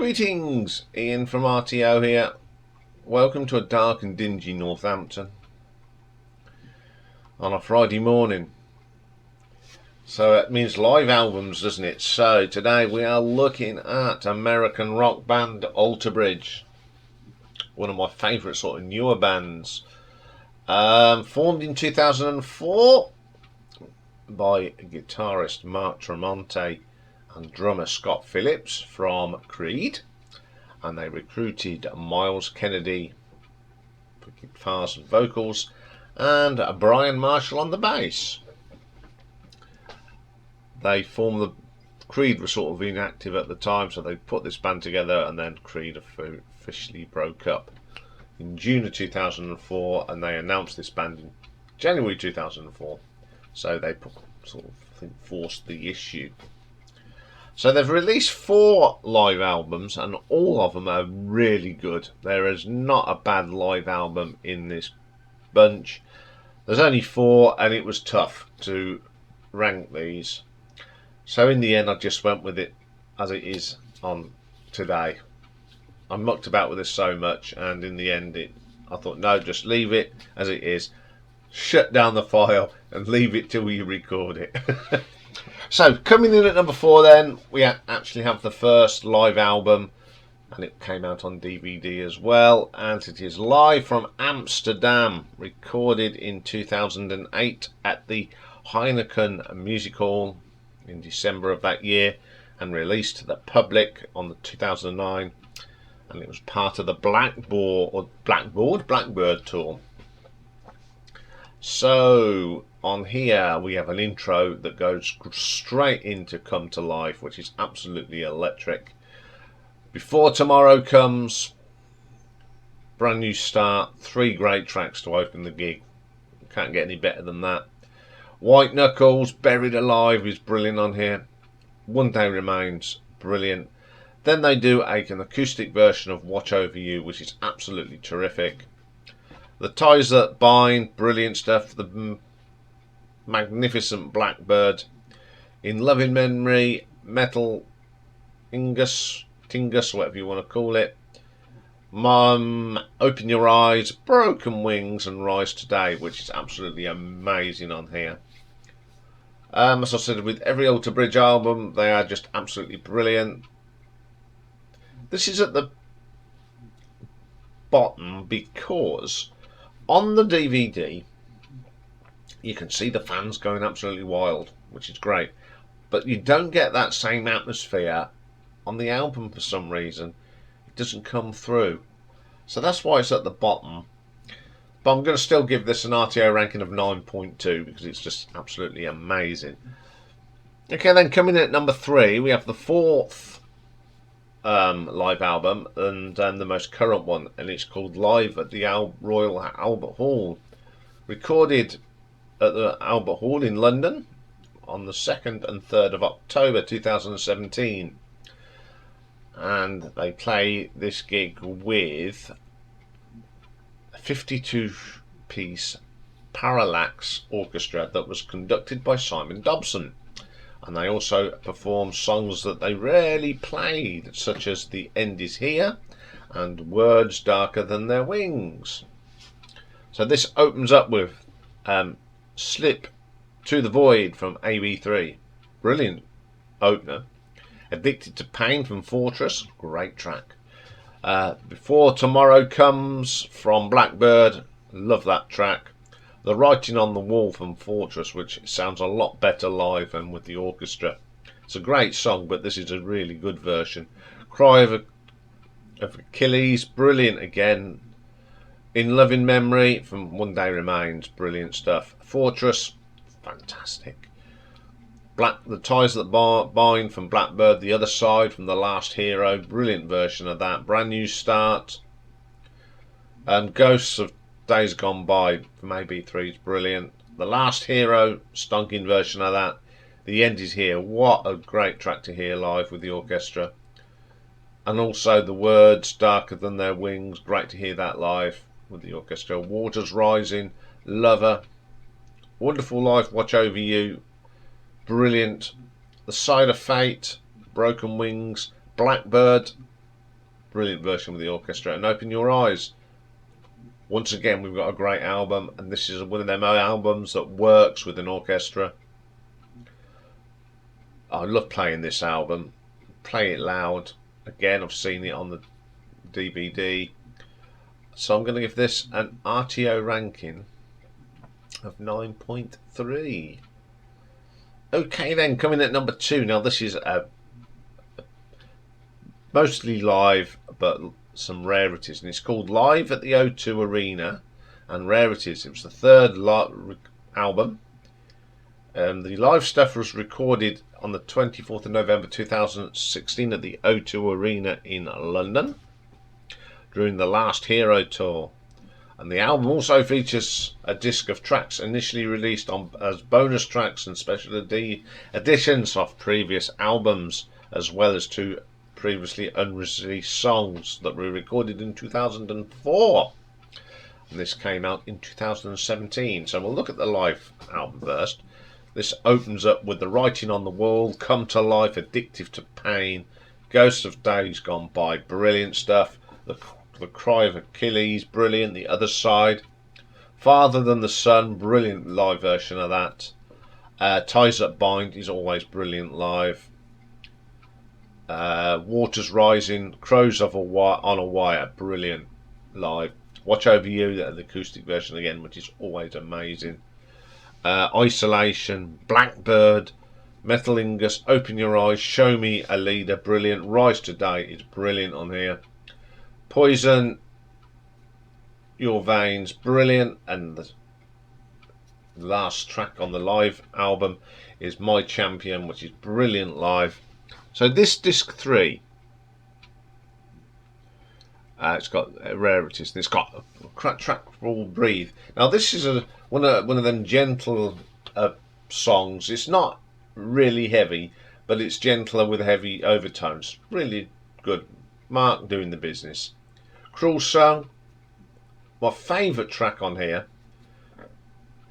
Greetings, Ian from RTO here. Welcome to a dark and dingy Northampton on a Friday morning. So that means live albums, doesn't it? So today we are looking at American rock band Alter Bridge, one of my favourite sort of newer bands. Formed in 2004 by guitarist Mark Tremonti and drummer Scott Phillips from Creed, and they recruited Miles Kennedy for guitars and vocals and Brian Marshall on the bass. They formed the Creed were sort of inactive at the time, so they put this band together, and then Creed officially broke up in June of 2004, and they announced this band in January 2004. So they sort of, I think, forced the issue. So they've released 4 live albums, and all of them are really good. There is not a bad live album in this bunch. There's only 4, and it was tough to rank these. So in the end, I just went with it as it is on today. I mucked about with this so much, and in the end, I thought, no, just leave it as it is. Shut down the file and leave it till you record it. So coming in at number 4, then we actually have the first live album, and it came out on DVD as well, and it is Live from Amsterdam, recorded in 2008 at the Heineken Music Hall in December of that year, and released to the public on the 2009, and it was part of the Blackbird tour. So on here we have an intro that goes straight into Come to Life, which is absolutely electric. Before Tomorrow Comes, Brand New Start, 3 great tracks to open the gig. Can't get any better than that. White Knuckles, Buried Alive is brilliant on here. One Day Remains, brilliant. Then they do an acoustic version of Watch Over You, which is absolutely terrific. The Ties That Bind, brilliant stuff. The magnificent Blackbird. In Loving Memory, Metal Tingus, whatever you want to call it. Open Your Eyes, Broken Wings, and Rise Today, which is absolutely amazing on here. As I said, with every Alter Bridge album, they are just absolutely brilliant. This is at the bottom because on the DVD you can see the fans going absolutely wild, which is great, but you don't get that same atmosphere on the album for some reason. It doesn't come through, so that's why it's at the bottom. But I'm going to still give this an RTO ranking of 9.2 because it's just absolutely amazing. Okay, then coming in at number 3, we have the 4th live album, and the most current one, and it's called Live at the Royal Albert Hall, recorded at the Albert Hall in London on the 2nd and 3rd of October 2017, and they play this gig with a 52-piece parallax orchestra that was conducted by Simon Dobson. And they also performed songs that they rarely played, such as The End Is Here and Words Darker Than Their Wings. So this opens up with Slip to the Void from AB3. Brilliant opener. Addicted to Pain from Fortress. Great track. Before Tomorrow Comes from Blackbird. Love that track. The Writing on the Wall from Fortress, which sounds a lot better live and with the orchestra. It's a great song, but this is a really good version. Cry of Achilles, brilliant again. In Loving Memory from One Day Remains, brilliant stuff. Fortress, fantastic. The Ties That Bind from Blackbird, The Other Side from The Last Hero, brilliant version of that. Brand New Start. Ghosts of Days Gone By from AB3 is brilliant. The Last Hero, stonking version of that. The End Is Here, what a great track to hear live with the orchestra. And also the Words Darker Than Their Wings, great to hear that live with the orchestra. Waters Rising, Lover, wonderful live Watch Over You, brilliant. The Side of Fate, Broken Wings, Blackbird, brilliant version with the orchestra. And Open Your Eyes. Once again, we've got a great album, and this is one of them albums that works with an orchestra. I love playing this album. Play it loud. Again, I've seen it on the DVD. So I'm going to give this an RTO ranking of 9.3. Okay then, coming at number 2. Now this is mostly live, but some rarities, and it's called Live at the O2 Arena and Rarities. It was the third album. The live stuff was recorded on the 24th of November 2016 at the O2 Arena in London during the Last Hero tour. And the album also features a disc of tracks initially released as bonus tracks and special editions of previous albums, as well as 2 previously unreleased songs that were recorded in 2004. And this came out in 2017. So we'll look at the live album first. This opens up with The Writing on the Wall, Come to Life, Addictive to Pain, Ghosts of Days Gone By, brilliant stuff. The Cry of Achilles, brilliant. The Other Side, Farther Than the Sun, brilliant live version of that. Ties That Bind is always brilliant live. Waters Rising, Crows on a Wire, brilliant live. Watch Over You, the acoustic version again, which is always amazing. Isolation, Blackbird, Metal Ingus, Open Your Eyes, Show Me a Leader, brilliant. Rise Today is brilliant on here. Poison Your Veins, brilliant. And the last track on the live album is My Champion, which is brilliant live. So this disc 3, it's got Rarities, and it's got a track called Breathe. Now this is one of them gentle songs. It's not really heavy, but it's gentler with heavy overtones. Really good. Mark doing the business. Cruel Song, my favourite track on here.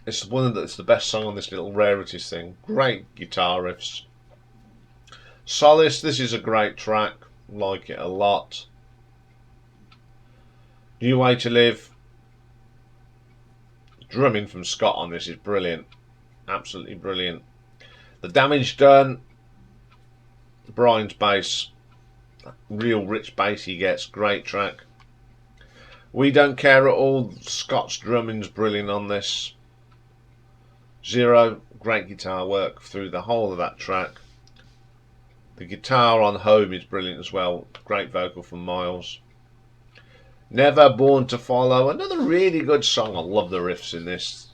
It's the best song on this little Rarities thing. Great guitar riffs. Solace, this is a great track. Like it a lot. New Way to Live. Drumming from Scott on this is brilliant. Absolutely brilliant. The Damage Done. Brian's bass. Real rich bass he gets. Great track. We Don't Care at All. Scott's drumming's brilliant on this. Zero. Great guitar work through the whole of that track. The guitar on Home is brilliant as well. Great vocal from Miles. Never, Born to Follow. Another really good song. I love the riffs in this.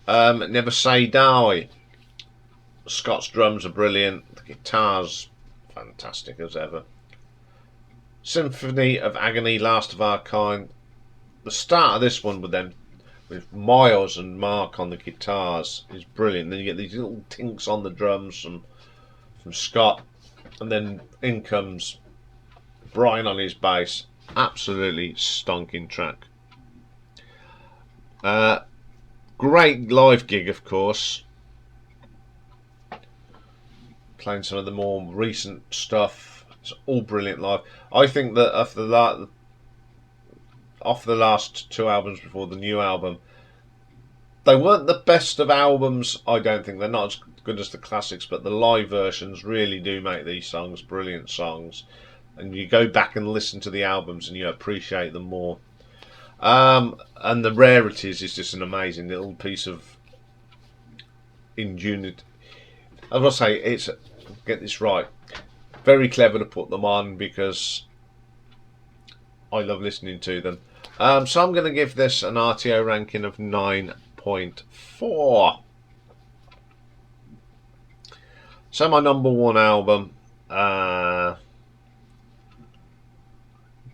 Never Say Die. Scott's drums are brilliant. The guitar's fantastic as ever. Symphony of Agony, Last of Our Kind. The start of this one with Miles and Mark on the guitars is brilliant. Then you get these little tinks on the drums from Scott, and then in comes Brian on his bass. Absolutely stonking track. Great live gig, of course. Playing some of the more recent stuff. It's all brilliant live. I think that off the last 2 albums before the new album, they weren't the best of albums. I don't think they're not as good as the classics, but the live versions really do make these songs brilliant songs. And you go back and listen to the albums and you appreciate them more. And the Rarities is just an amazing little piece of ingenuity. I must say, get this right, very clever to put them on because I love listening to them. So I'm going to give this an RTO ranking of 9.4. So my number 1 album,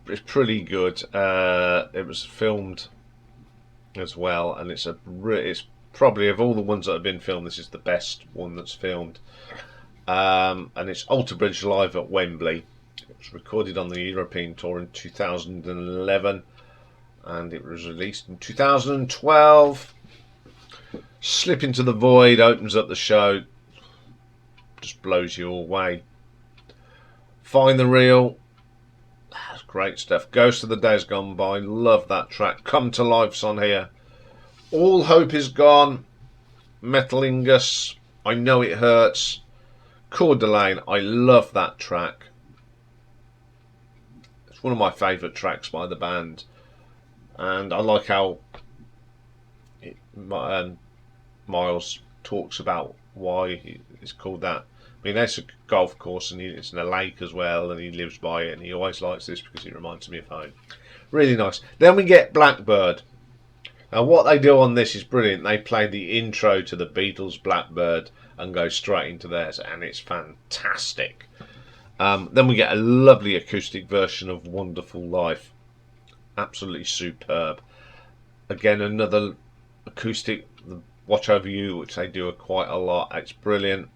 it's pretty good. It was filmed as well, and it's probably, of all the ones that have been filmed, this is the best one that's filmed. And it's Alter Bridge Live at Wembley. It was recorded on the European tour in 2011, and it was released in 2012. Slip Into the Void opens up the show, just blows you away. Find the Real, Great stuff. Ghost of the Days Gone By. Love that track. Come to Life's on here. All Hope Is Gone. Metalingus. I Know It Hurts. Coeur d'Alene. I love that track. It's one of my favourite tracks by the band. And I like how Miles talks about why it's called that. I mean, it's a golf course and it's in a lake as well, and he lives by it, and he always likes this because it reminds me of home. Really nice. Then we get Blackbird. Now, what they do on this is brilliant. They play the intro to the Beatles' Blackbird and go straight into theirs, and it's fantastic. Then we get a lovely acoustic version of Wonderful Life. Absolutely superb. Again, another acoustic, Watch Over You, which they do quite a lot. It's brilliant.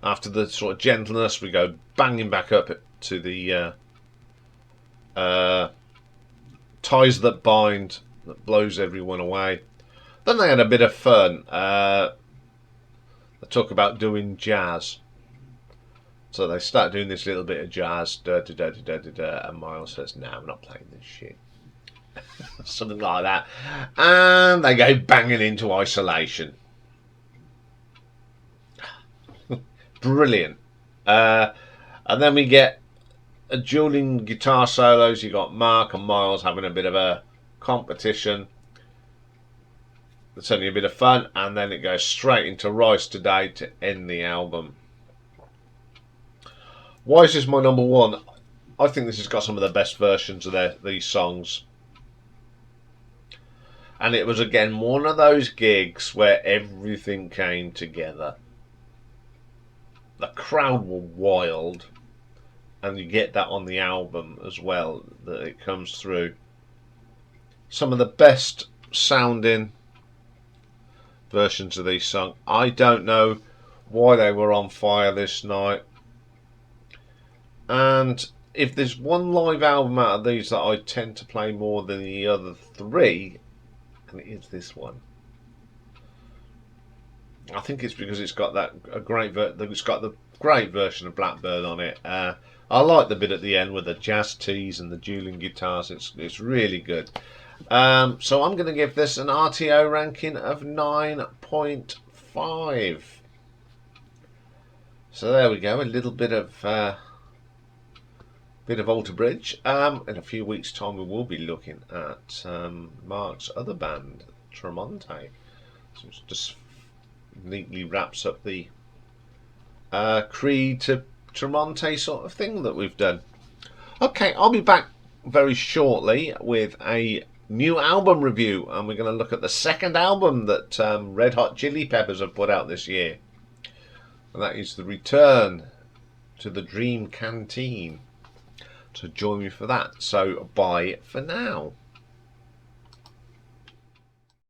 After the sort of gentleness, we go banging back up to the Ties That Bind, that blows everyone away. Then they had a bit of fun. They talk about doing jazz. So they start doing this little bit of jazz, and Miles says, "No, I'm not playing this shit." Something like that. And they go banging into Isolation. Brilliant. And then we get a dueling guitar solos. You got Mark and Miles having a bit of a competition. It's only a bit of fun, and then it goes straight into Rise Today to end the album. Why is this my number one? I think this has got some of the best versions of these songs. And it was again one of those gigs where everything came together. The crowd were wild, and you get that on the album as well, that it comes through. Some of the best sounding versions of these songs. I don't know why they were on fire this night. And if there's one live album out of these that I tend to play more than the other three, and it is this one. I think it's because it's got it's got the great version of Blackbird on it. I like the bit at the end with the jazz tees and the dueling guitars. It's really good. So I'm going to give this an RTO ranking of 9.5. So there we go. A little bit of Alter Bridge. In a few weeks' time, we will be looking at Mark's other band, Tremonti. So it's just neatly wraps up the Creed to Tremonti sort of thing that we've done. Okay, I'll be back very shortly with a new album review, and we're going to look at the second album that Red Hot Chili Peppers have put out this year, and that is The Return to the Dream Canteen. So join me for that. So bye for now.